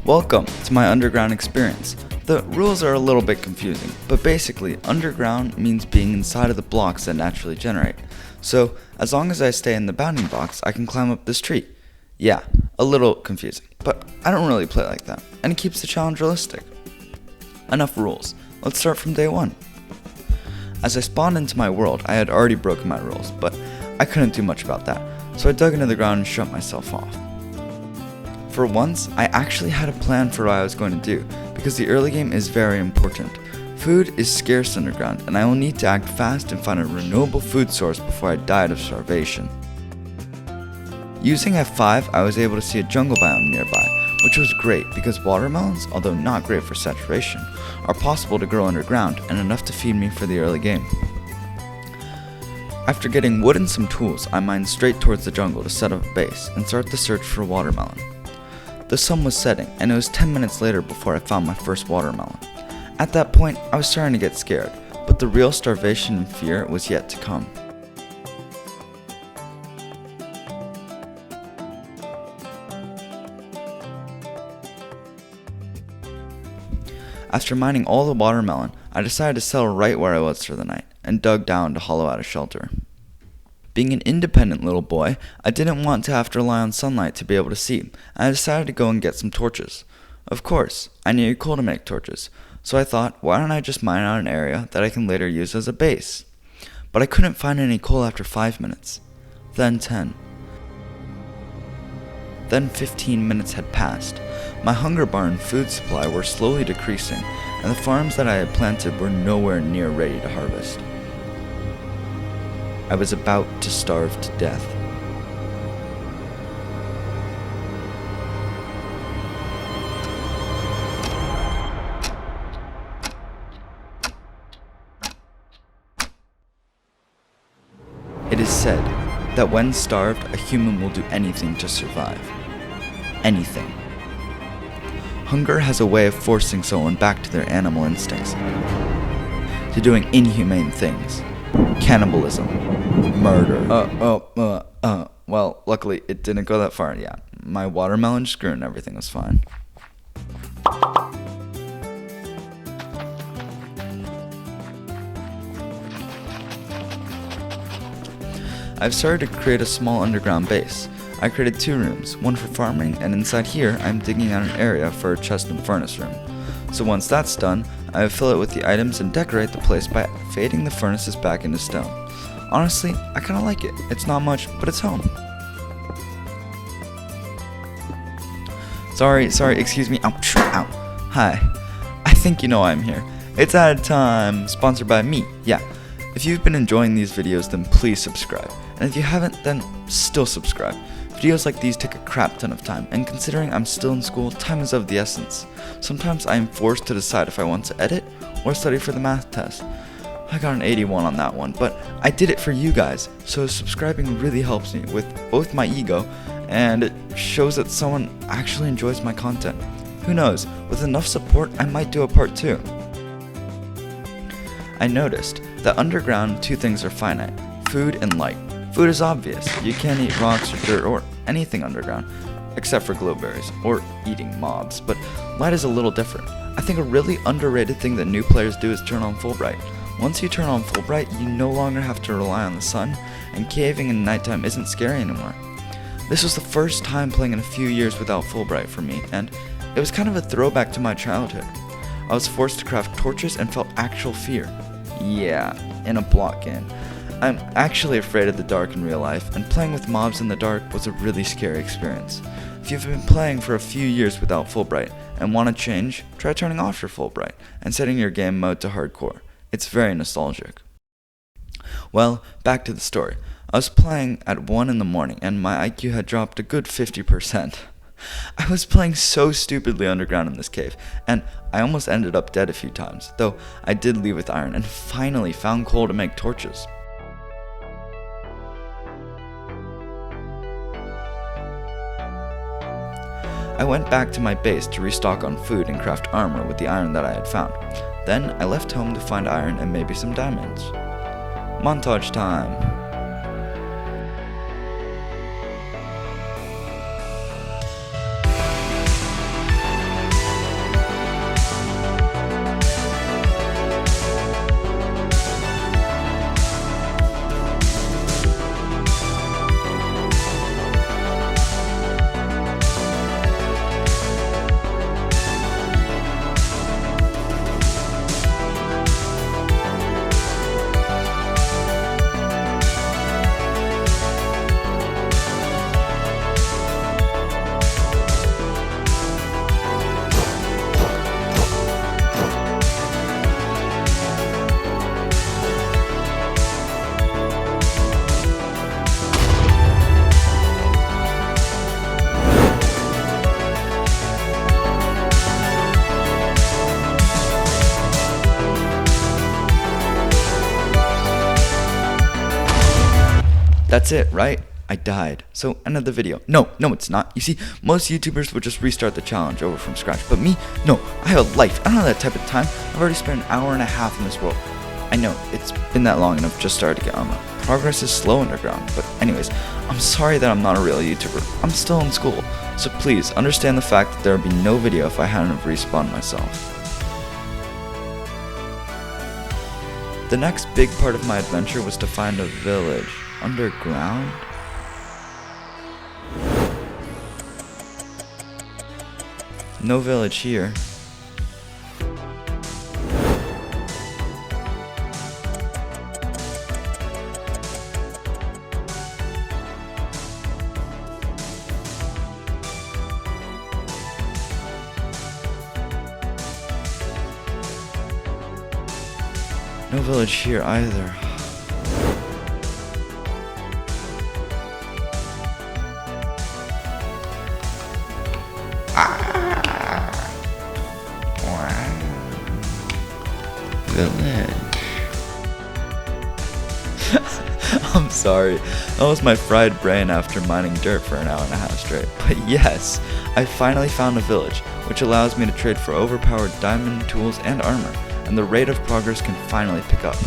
Welcome to my underground experience. The rules are a little bit confusing, but basically, underground means being inside of the blocks that naturally generate. So, as long as I stay in the bounding box, I can climb up this tree. Yeah, a little confusing, but I don't really play like that, and it keeps the challenge realistic. Enough rules. Let's start from day one. As I spawned into my world, I had already broken my rules, but I couldn't do much about that, so I dug into the ground and shut myself off. For once, I actually had a plan for what I was going to do, because the early game is very important. Food is scarce underground, and I will need to act fast and find a renewable food source before I died of starvation. Using F5, I was able to see a jungle biome nearby, which was great because watermelons, although not great for saturation, are possible to grow underground and enough to feed me for the early game. After getting wood and some tools, I mined straight towards the jungle to set up a base and start the search for a watermelon. The sun was setting, and it was 10 minutes later before I found my first watermelon. At that point, I was starting to get scared, but the real starvation and fear was yet to come. After mining all the watermelon, I decided to settle right where I was for the night, and dug down to hollow out a shelter. Being an independent little boy, I didn't want to have to rely on sunlight to be able to see, and I decided to go and get some torches. Of course, I needed coal to make torches, so I thought, why don't I just mine out an area that I can later use as a base? But I couldn't find any coal after 5 minutes, then 10. Then 15 minutes had passed. My hunger bar and food supply were slowly decreasing, and the farms that I had planted were nowhere near ready to harvest. I was about to starve to death. It is said that when starved, a human will do anything to survive. Anything. Hunger has a way of forcing someone back to their animal instincts, to doing inhumane things. Cannibalism. Murder. Well, luckily it didn't go that far. Yeah, my watermelon just grew and everything was fine. I've started to create a small underground base. I created 2 rooms, one for farming, and inside here I'm digging out an area for a chest and furnace room. So once that's done, I will fill it with the items and decorate the place by fading the furnaces back into stone. Honestly, I kinda like it. It's not much, but it's home. Sorry, excuse me. Ow. Hi. I think you know why I'm here. It's Ad Time, sponsored by me. Yeah. If you've been enjoying these videos, then please subscribe. And if you haven't, then still subscribe. Videos like these take a crap ton of time, and considering I'm still in school, time is of the essence. Sometimes I am forced to decide if I want to edit or study for the math test. I got an 81 on that one, but I did it for you guys, so subscribing really helps me with both my ego, and it shows that someone actually enjoys my content. Who knows, with enough support, I might do a part 2. I noticed that underground 2 things are finite, food and light. Food is obvious, you can't eat rocks or dirt or anything underground, except for glowberries or eating mobs, but light is a little different. I think a really underrated thing that new players do is turn on Fullbright. Once you turn on Fullbright, you no longer have to rely on the sun, and caving in nighttime isn't scary anymore. This was the first time playing in a few years without Fullbright for me, and it was kind of a throwback to my childhood. I was forced to craft torches and felt actual fear. Yeah, in a block game. I'm actually afraid of the dark in real life, and playing with mobs in the dark was a really scary experience. If you've been playing for a few years without Fullbright and want to change, try turning off your Fullbright and setting your game mode to hardcore. It's very nostalgic. Well, back to the story. I was playing at 1 in the morning and my IQ had dropped a good 50%. I was playing so stupidly underground in this cave, and I almost ended up dead a few times, though I did leave with iron and finally found coal to make torches. I went back to my base to restock on food and craft armor with the iron that I had found. Then I left home to find iron and maybe some diamonds. Montage time! That's it, right? I died. So end of the video. No, it's not. You see, most YouTubers would just restart the challenge over from scratch. But me, no, I have a life. I don't have that type of time. I've already spent an hour and a half in this world. I know, it's been that long and I've just started to get armor. Progress is slow underground. But anyways, I'm sorry that I'm not a real YouTuber. I'm still in school. So please, understand the fact that there would be no video if I hadn't respawned myself. The next big part of my adventure was to find a village. Underground? No village here. No village here either. Village. I'm sorry, that was my fried brain after mining dirt for an hour and a half straight. But yes, I finally found a village, which allows me to trade for overpowered diamond tools and armor, and the rate of progress can finally pick up.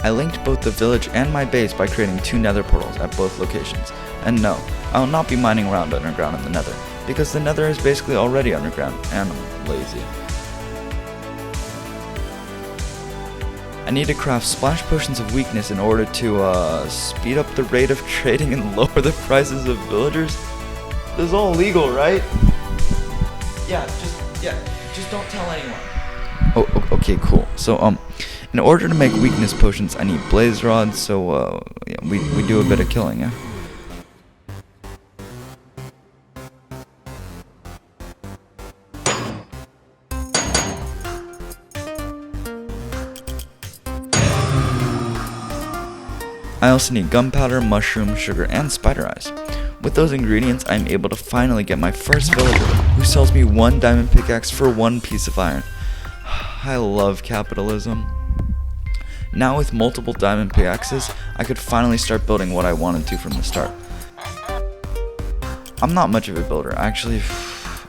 I linked both the village and my base by creating 2 nether portals at both locations. And no, I will not be mining around underground in the nether, because the nether is basically already underground, and I'm lazy. I need to craft splash potions of weakness in order to speed up the rate of trading and lower the prices of villagers. This is all legal, right? Yeah, just don't tell anyone. Oh, okay, cool. So, in order to make weakness potions, I need blaze rods, so, yeah, we do a bit of killing, yeah? I also need gunpowder, mushroom, sugar, and spider eyes. With those ingredients, I am able to finally get my first villager, who sells me 1 diamond pickaxe for 1 piece of iron. I love capitalism. Now with multiple diamond pickaxes, I could finally start building what I wanted to from the start. I'm not much of a builder, actually.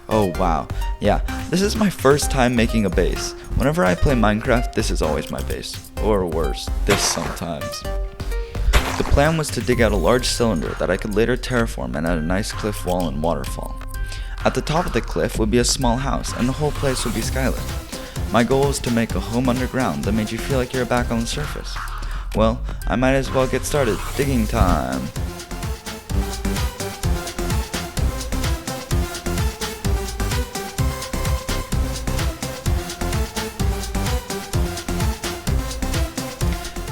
Oh wow, yeah, this is my first time making a base. Whenever I play Minecraft, this is always my base. Or worse, this sometimes. The plan was to dig out a large cylinder that I could later terraform and add a nice cliff wall and waterfall. At the top of the cliff would be a small house, and the whole place would be skylit. My goal was to make a home underground that made you feel like you're back on the surface. Well, I might as well get started. Digging time!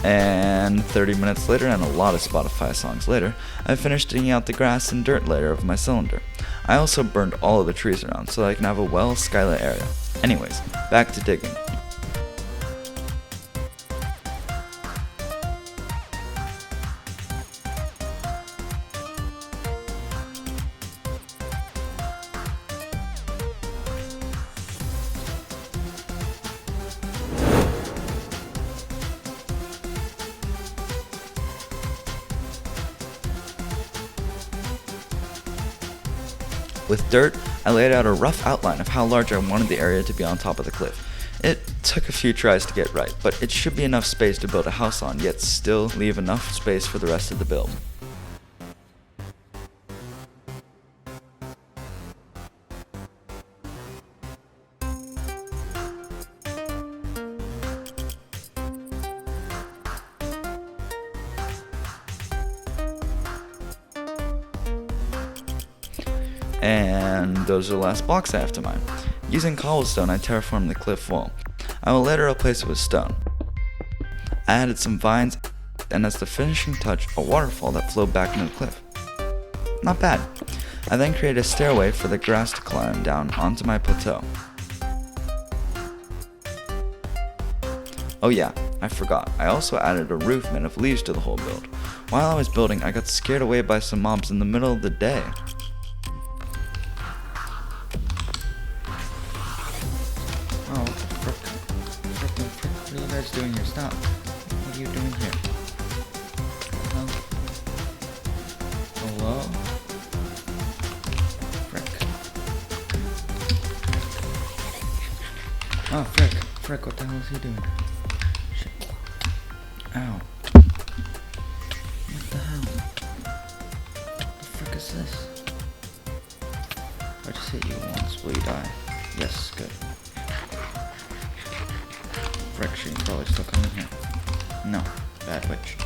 And 30 minutes later, and a lot of Spotify songs later, I finished digging out the grass and dirt layer of my cylinder. I also burned all of the trees around so that I can have a well skylit area. Anyways, back to digging. With dirt, I laid out a rough outline of how large I wanted the area to be on top of the cliff. It took a few tries to get right, but it should be enough space to build a house on, yet still leave enough space for the rest of the build. And those are the last blocks I have to mine. Using cobblestone, I terraformed the cliff wall. I will later replace it with stone. I added some vines, and as the finishing touch, a waterfall that flowed back into the cliff. Not bad. I then created a stairway for the grass to climb down onto my plateau. Oh yeah, I forgot. I also added a roof made of leaves to the whole build. While I was building, I got scared away by some mobs in the middle of the day. guys doing here? Stop. What are you doing here? Hello? Frick. Oh, Frick. Frick, what the hell is he doing? Shit. Ow. What the hell? What the frick is this? If I just hit you once, will you die? Yes, good. Frick, she can probably still come in here. No, bad witch.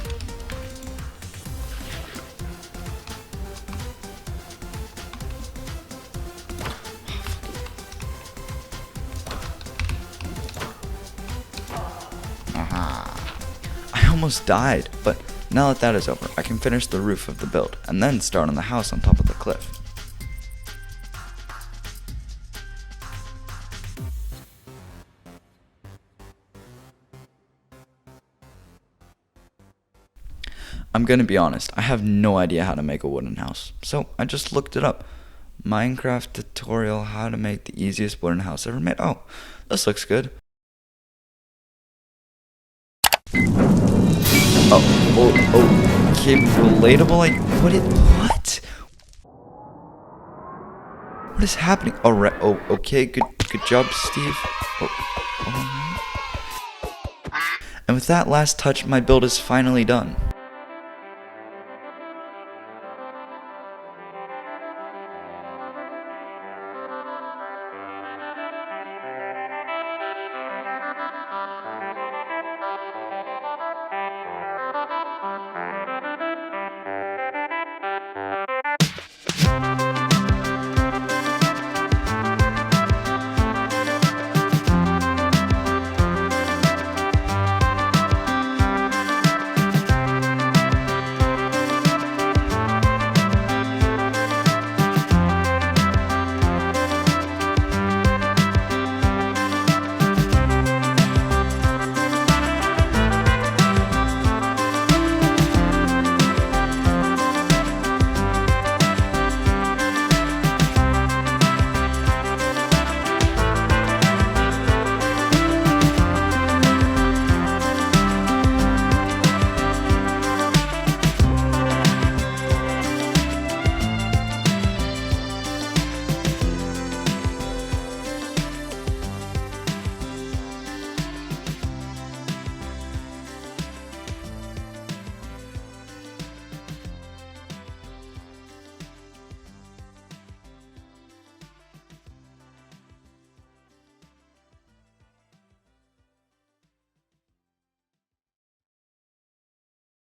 Aha. I almost died, but now that is over, I can finish the roof of the build, and then start on the house on top of the cliff. I'm gonna be honest, I have no idea how to make a wooden house, so I just looked it up. Minecraft tutorial how to make the easiest wooden house ever made. Oh, this looks good. Okay, relatable, like, what? What is happening? Alright, okay, good job, Steve. And with that last touch, my build is finally done.